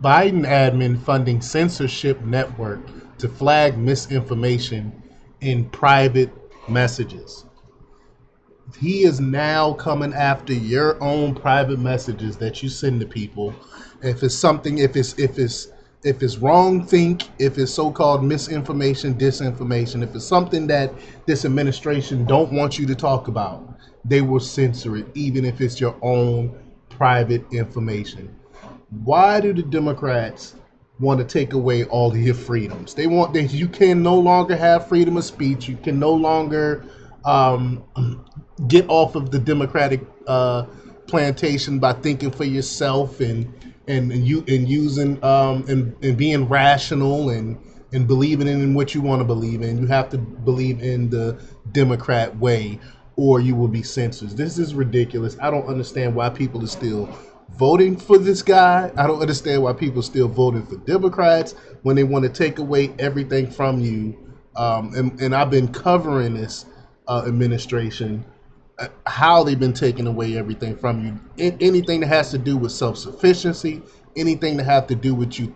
Biden admin funding censorship network to flag misinformation in private messages. He is now coming after your own private messages that you send to people. If it's something, if it's wrong think, if it's so-called misinformation, disinformation, if it's something that this administration don't want you to talk about, they will censor it, even if it's your own private information. Why do the Democrats want to take away all of your freedoms? They want that you can no longer have freedom of speech. You can no longer um, get off of the Democratic plantation by thinking for yourself and using and being rational and believing in what you want to believe in. You have to believe in the Democrat way, or you will be censored. This is ridiculous. I don't understand why people are still voting for this guy. I don't understand why people are still voting for Democrats when they want to take away everything from you. And I've been covering this administration, how they've been taking away everything from you. Anything that has to do with self-sufficiency, anything that have to do with you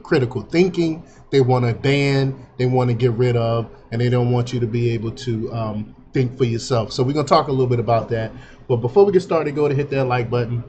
critical thinking, they want to ban, they want to get rid of, and they don't want you to be able to think for yourself. So we're going to talk a little bit about that. But before we get started, go to hit that like button.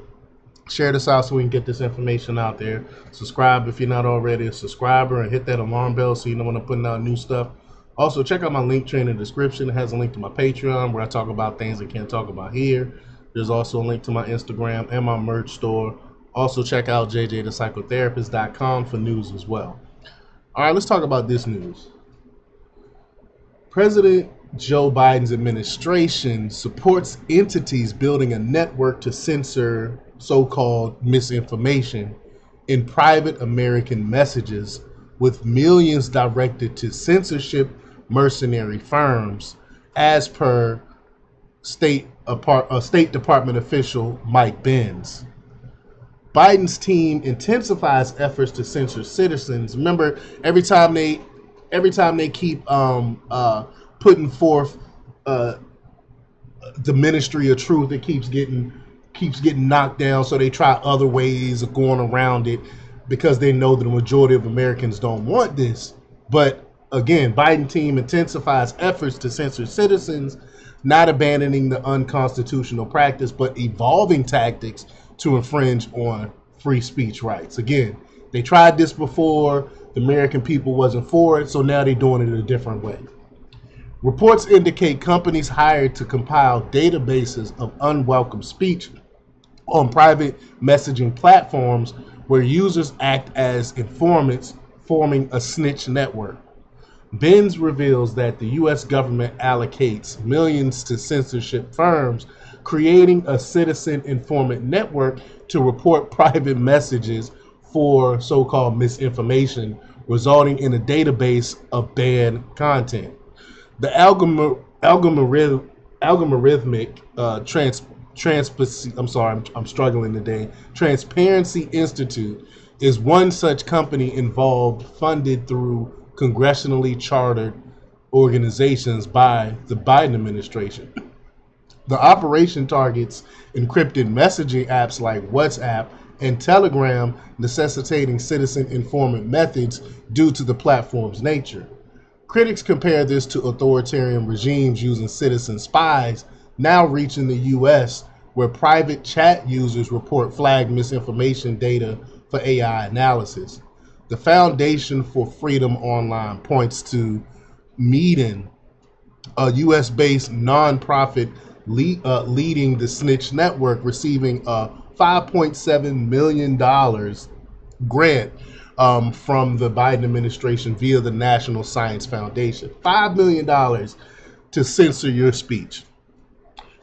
Share this out so we can get this information out there. Subscribe if you're not already a subscriber, and hit that alarm bell so you know when I'm putting out new stuff. Also, check out my link tree in the description. It has a link to my Patreon where I talk about things I can't talk about here. There's also a link to my Instagram and my merch store. Also, check out jjthepsychotherapist.com for news as well. All right, let's talk about this news. President Joe Biden's administration supports entities building a network to censor so-called misinformation in private American messages, with millions directed to censorship mercenary firms, as per State Department official Mike Benz. Biden's team intensifies efforts to censor citizens. Remember, every time they keep putting forth the ministry of truth, it keeps getting knocked down. So they try other ways of going around it because they know that the majority of Americans don't want this. But again, Biden team intensifies efforts to censor citizens, not abandoning the unconstitutional practice, but evolving tactics to infringe on free speech rights. Again, they tried this before. The American people wasn't for it, so now they're doing it a different way. Reports indicate companies hired to compile databases of unwelcome speech on private messaging platforms where users act as informants, forming a snitch network. Benz reveals that the U.S. government allocates millions to censorship firms, creating a citizen informant network to report private messages for so-called misinformation, resulting in a database of banned content. The Transparency Institute is one such company involved, funded through congressionally chartered organizations by the Biden administration. The operation targets encrypted messaging apps like WhatsApp and Telegram, necessitating citizen informant methods due to the platform's nature. Critics compare this to authoritarian regimes using citizen spies, now reaching the U.S., where private chat users report flagged misinformation data for AI analysis. The Foundation for Freedom Online points to Meeting, a U.S.-based nonprofit leading the snitch network, receiving a $5.7 million grant from the Biden administration via the National Science Foundation. $5 million to censor your speech.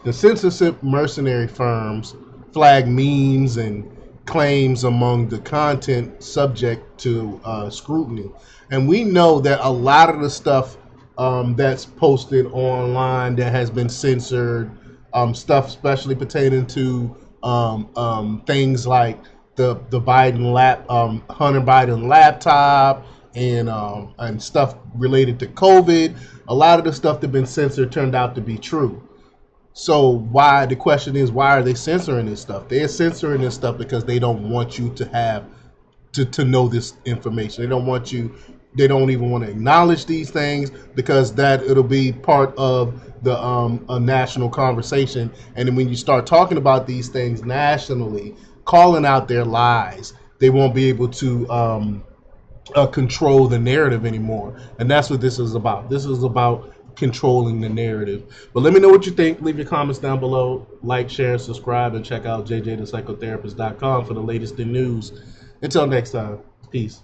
The censorship mercenary firms flag memes and claims among the content subject to scrutiny. And we know that a lot of the stuff that's posted online that has been censored, stuff especially pertaining to things like the Biden Hunter Biden laptop and stuff related to COVID. A lot of the stuff that's been censored turned out to be true. So the question is, why are they censoring this stuff? They're censoring this stuff because they don't want you to have to know this information. They don't want you. They don't even want to acknowledge these things because that it'll be part of the a national conversation. And then when you start talking about these things nationally, calling out their lies, they won't be able to control the narrative anymore. And that's what this is about. This is about controlling the narrative. But let me know what you think. Leave your comments down below. Like, share, subscribe, and check out jjthepsychotherapist.com for the latest in news. Until next time, peace.